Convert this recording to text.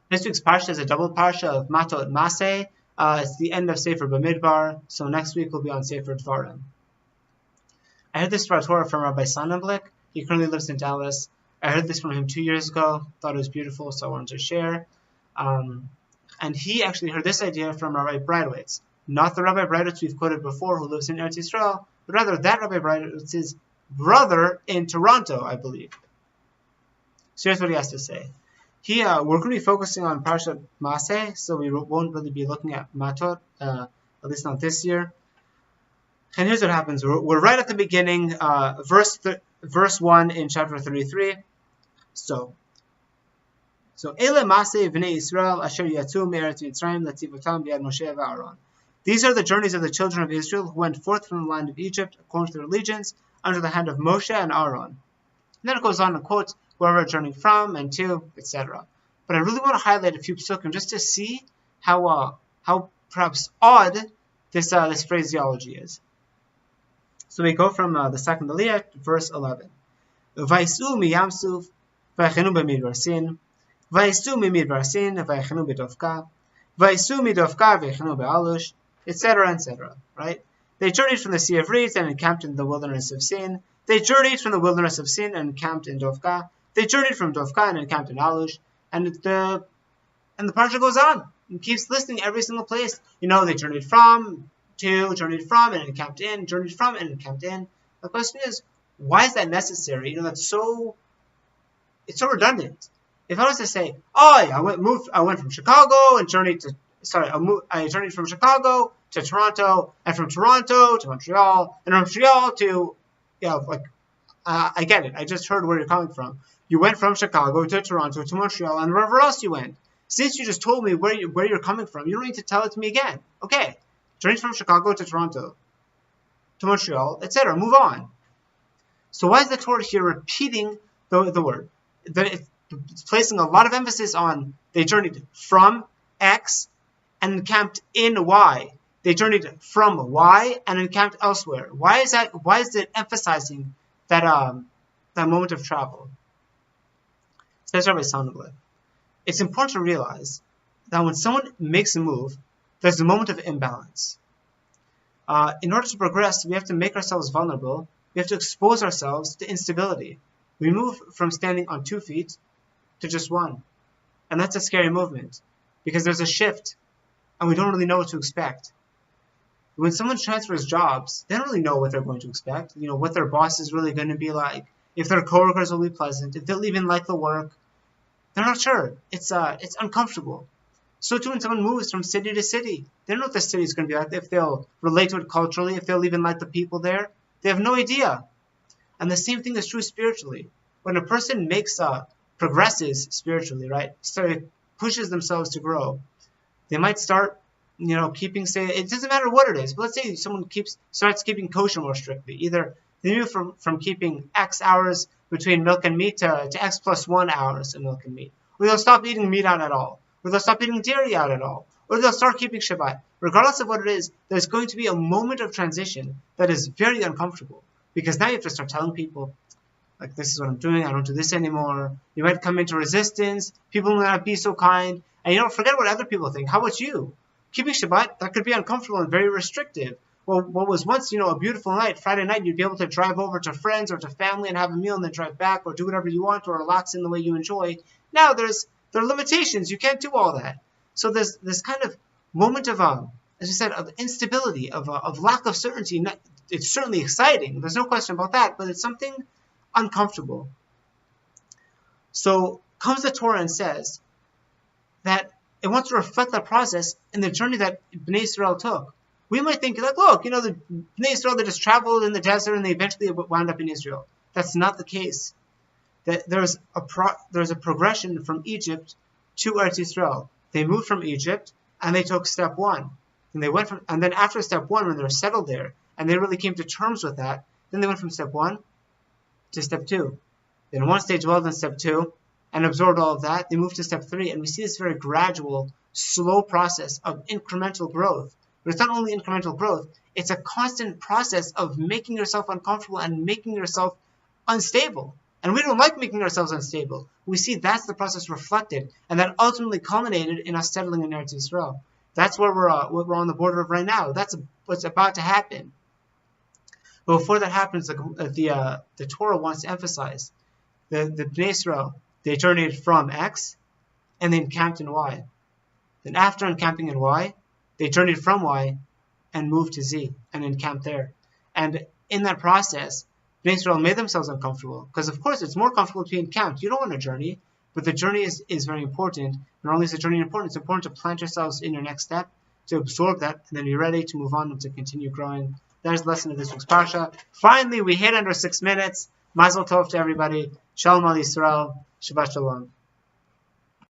This week's parsha is a double parsha of Matot Masei. It's the end of Sefer Bamidbar, so next week we'll be on Sefer Dvarim. I heard this Torah from Rabbi Sonnenblick. He currently lives in Dallas. I heard this from him 2 years ago. Thought it was beautiful, so I wanted to share. And he actually heard this idea from Rabbi Breidowitz. Not the Rabbi Breidowitz we've quoted before who lives in Eretz Yisrael, but rather that Rabbi Breidowitz's brother in Toronto, I believe. So here's what he has to say. We're going to be focusing on Parshat Masei, so we won't really be looking at Matot, at least not this year. And here's what happens. We're right at the beginning, verse 1 in chapter 33. So Ele Masei v'nei Yisrael asher yatzu me'eretz Mitzrayim letzivotam b'yad Moshe v'Aaron. These are the journeys of the children of Israel who went forth from the land of Egypt according to their allegiance under the hand of Moshe and Aaron. And then it goes on and quotes where we're journeying from and to, etc. But I really want to highlight a few psukim just to see how perhaps odd this phraseology is. So we go from the second Aliyah, verse 11. Vaysu miyam suf vaychenu b'midbar sin, vaysu mimidbar sin vaychenu b'dovka, vaysu midovka vaychenu be'alush, etc., etc. Right? They journeyed from the Sea of Reeds and encamped in the wilderness of Sin. They journeyed from the wilderness of Sin and encamped in Dovka. They journeyed from Dovka and encamped in Alush. And the parsha goes on and keeps listing every single place. They journeyed from, to, journeyed from, and encamped in, journeyed from, and encamped in. The question is, why is that necessary? It's so redundant. If I was to say, I went from Chicago and journeyed to, I journeyed from Chicago to Toronto, and from Toronto to Montreal, and from Montreal to, I get it. I just heard where you're coming from. You went from Chicago to Toronto to Montreal, and wherever else you went. Since you just told me where you're coming from, you don't need to tell it to me again. Okay, journeyed from Chicago to Toronto, to Montreal, etc. Move on. So why is the Torah here repeating the word? It's placing a lot of emphasis on they journeyed from X and encamped in Y. They journeyed from Y and encamped elsewhere. Why is that? Why is it emphasizing that moment of travel? Says Rabbi Sonnenblick. It's important to realize that when someone makes a move, there's a moment of imbalance. In order to progress, we have to make ourselves vulnerable. We have to expose ourselves to instability. We move from standing on 2 feet to just 1. And that's a scary movement because there's a shift and we don't really know what to expect. When someone transfers jobs, they don't really know what they're going to expect, what their boss is really going to be like, if their coworkers will be pleasant, if they'll even like the work. They're not sure. It's uncomfortable. So too when someone moves from city to city, they don't know what the city is going to be like, if they'll relate to it culturally, if they'll even like the people there. They have no idea. And the same thing is true spiritually. When a person progresses spiritually, right, so pushes themselves to grow, they might start it doesn't matter what it is, but let's say someone starts keeping kosher more strictly. Either they move from keeping X hours between milk and meat to X plus 1 hours of milk and meat. Or they'll stop eating meat out at all. Or they'll stop eating dairy out at all. Or they'll start keeping Shabbat. Regardless of what it is, there's going to be a moment of transition that is very uncomfortable. Because now you have to start telling people, this is what I'm doing, I don't do this anymore. You might come into resistance, people will not be so kind, and forget what other people think. How about you? Keeping Shabbat, that could be uncomfortable and very restrictive. Well, what was once, a beautiful night, Friday night, you'd be able to drive over to friends or to family and have a meal and then drive back or do whatever you want or relax in the way you enjoy. Now there are limitations. You can't do all that. So there's this kind of moment of, as we said, of instability, of lack of certainty. It's certainly exciting. There's no question about that, but it's something uncomfortable. So comes the Torah and says that it wants to reflect that process in the journey that Bnei Israel took. We might think, look, the Bnei Israel, they just traveled in the desert and they eventually wound up in Israel. That's not the case. There's a progression from Egypt to Eretz Yisrael. They moved from Egypt and they took step 1. And then after step 1, when they were settled there and they really came to terms with that, then they went from step 1 to step 2. Then once they dwelled in step 2 and absorbed all of that, they moved to step 3. And we see this very gradual, slow process of incremental growth. But it's not only incremental growth, it's a constant process of making yourself uncomfortable and making yourself unstable And we don't like making ourselves unstable. We see that's the process reflected, and that ultimately culminated in us settling in Eretz Yisrael. That's where we're on the border of right now. That's what's about to happen. But before that happens, the Torah wants to emphasize the Bnei Yisrael, they journeyed from X and they encamped in Y. Then after encamping in Y, they journeyed from Y and moved to Z and encamped there. And in that process, Bnei Israel made themselves uncomfortable, because of course it's more comfortable to be encamped. You don't want to journey, but the journey is very important. Not only is the journey important, it's important to plant yourselves in your next step, to absorb that, and then be ready to move on and to continue growing. That is the lesson of this week's Parsha. Finally, we hit under 6 minutes. Mazel Tov to everybody. Shalom al Yisrael. Shabbat Shalom.